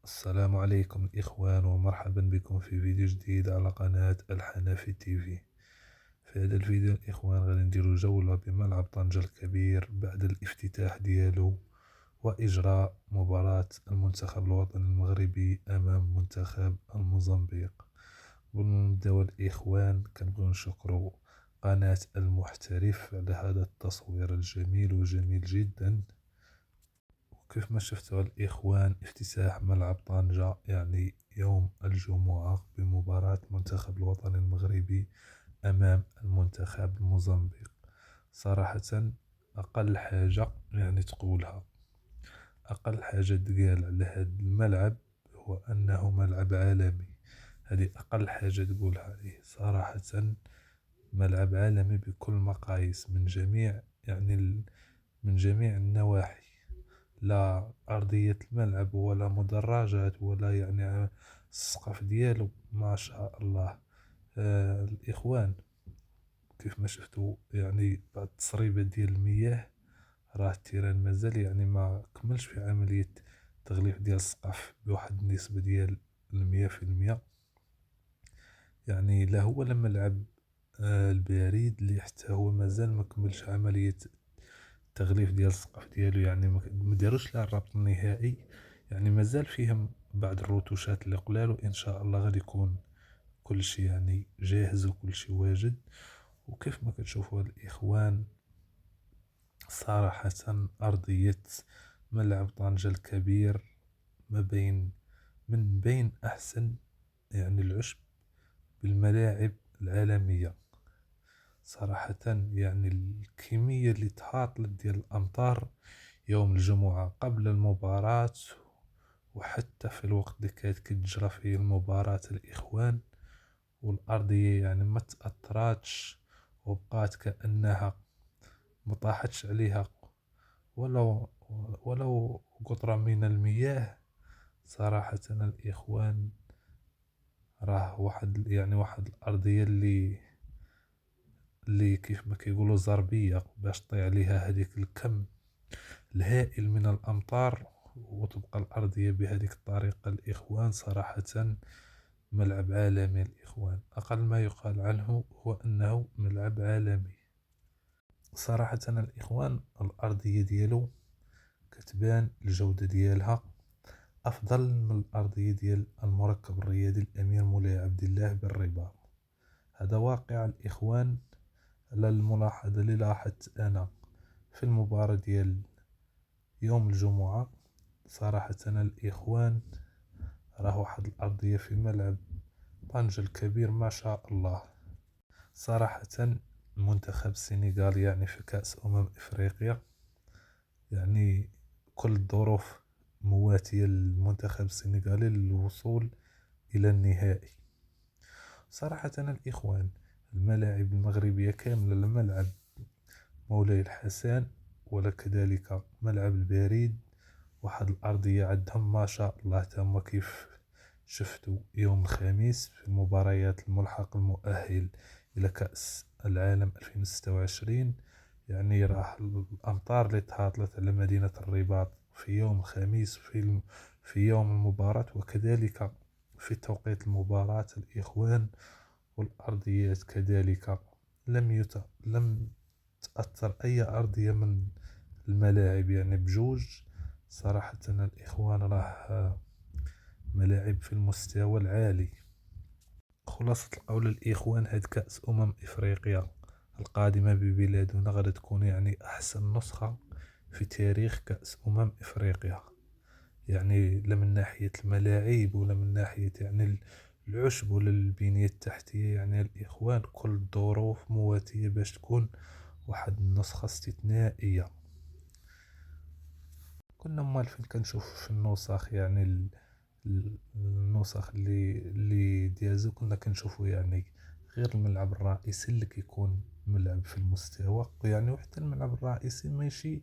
السلام عليكم الإخوان، ومرحبا بكم في فيديو جديد على قناة الحنفي تي في. في هذا الفيديو الإخوان غادي نديرو جولة بملعب طنجة الكبير بعد الافتتاح ديالو وإجراء مباراة المنتخب الوطني المغربي أمام منتخب الموزمبيق. قبل ما نبداو الإخوان كنبغيو نشكرو قناة المحترف على هذا التصوير الجميل وجميل جدا. وكيف ما شفتوا الإخوان، افتتاح ملعب طنجة يعني يوم الجمعة بمباراة المنتخب الوطني المغربي أمام المنتخب الموزمبيق. صراحة أقل حاجة يعني تقولها، أقل حاجة تقال على هذا الملعب هو أنه ملعب عالمي. هذه أقل حاجة تقولها عليه صراحة. ملعب عالمي بكل مقاييس، من جميع من جميع النواحي، لا أرضية الملعب ولا مدرجات ولا السقف ديالو ما شاء الله. الإخوان كيف ما شفتوا بعد التصريبة ديال المياه، راه التيران مازال ما كملش في عملية تغليف ديال السقف بواحد النسبة ديال 100%. لا هو الملعب البريد اللي حتى هو مازال ما كملش عملية التغليف ديال السقف ديالو، ما داروش له الربط النهائي. مازال فيهم بعض الرتوشات اللي قلال، وان شاء الله غادي يكون كل شيء جاهز وكل شيء واجد. وكيف ما كتشوفوا الاخوان، صراحة ارضية ملعب طنجة الكبير ما بين من بين احسن العشب بالملاعب العالمية. صراحة الكمية اللي تهاطلت ديال الأمطار يوم الجمعة قبل المباراة، وحتى في الوقت اللي كانت كتجرى فيه المباراة الإخوان، والأرضية ما تأثراتش وبقات كأنها مطاحتش عليها ولو قطرة من المياه. صراحة الإخوان، راه واحد الأرضية اللي كيف ما كيقولوا زربية باش طيع عليها هذيك الكم الهائل من الأمطار وتبقى الأرضية بهذيك الطريقة. الإخوان صراحة ملعب عالمي. الإخوان أقل ما يقال عنه هو أنه ملعب عالمي. صراحة الإخوان الأرضية ديالو كتبان الجودة ديالها أفضل من الأرضية ديال المركب الرياضي الأمير مولاي عبد الله بالرباط. هذا واقع الإخوان، على الملاحظة اللي لاحظت أنا في المباراة ديال يوم الجمعة. صراحة الإخوان، راه واحد الأرضية في ملعب طنجة الكبير ما شاء الله. صراحة المنتخب السنغال في كأس إفريقيا، كل الظروف مواتية للمنتخب السنغالي للوصول إلى النهائي. صراحة الإخوان، الملاعب المغربية كاملة، الملعب مولاي الحسن ولا كذلك ملعب البريد، واحد الأرضية عندهم ما شاء الله تما. كيف شفتوا يوم الخميس في المباريات الملحق المؤهل إلى كأس العالم 2026، راه الأمطار اللي تهاطلت على مدينة الرباط في يوم الخميس في يوم المباراة، وكذلك في توقيت المباراة الإخوان، والأرضيات كذلك لم تأثر أي أرضية من الملاعب بجوج. صراحة الإخوان، راه ملاعب في المستوى العالي. خلاصة القول الإخوان، هاد كأس إفريقيا القادمة ببلادنا غادي تكون أحسن نسخة في تاريخ كأس إفريقيا، لا من ناحية الملاعب ولا من ناحية العشب ولا البنية التحتية. الإخوان كل الظروف مواتية باش تكون واحد النسخة استثنائية. كنا مال فين كنشوف في النسخ النسخ اللي ديازو، كنا كنشوفو غير الملعب الرئيسي اللي كيكون ملعب في المستوى، وحتى الملعب الرئيسي ماشي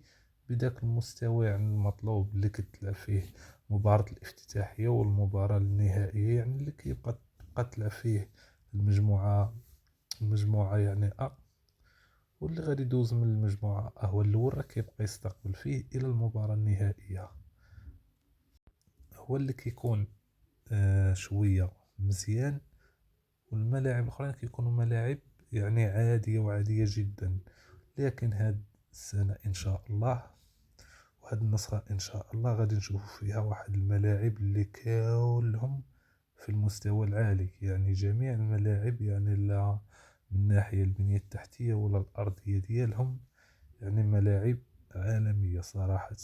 بداك المستوى المطلوب اللي كتلعب فيه مباراة الافتتاحية والمباراة النهائية، اللي تبقى تلعب فيه المجموعة واللي غادي يدوز من المجموعة هو الأول راه كيبقى يستقبل فيه إلى المباراة النهائية. هو اللي كيكون شوية مزيان، والملاعب الأخرين كيكونوا ملاعب يعني عادية وعادية جدا. لكن هاد السنة إن شاء الله، وهاد النسخة إن شاء الله غادي نشوفوا فيها واحد الملاعب اللي كلهم في المستوى العالي، يعني جميع الملاعب، يعني لا من ناحية البنية التحتية ولا الأرضية ديالهم، يعني ملاعب عالمية صراحة.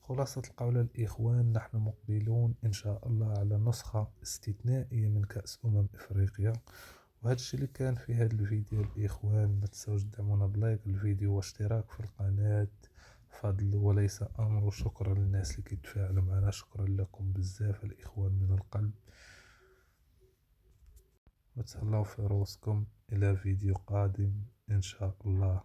خلاصة القول الإخوان، نحن مقبلون إن شاء الله على نسخة استثنائية من كأس إفريقيا. وهذا الشيء اللي كان في هذا الفيديو الإخوان، ما تنسوش تدعمونا بلايك الفيديو واشتراك في القناة، فضل وليس أمر. وشكرا للناس اللي كيتفاعلوا معنا، شكرا لكم بزاف الإخوان من القلب، وتهلاو في روسكم. إلى فيديو قادم إن شاء الله.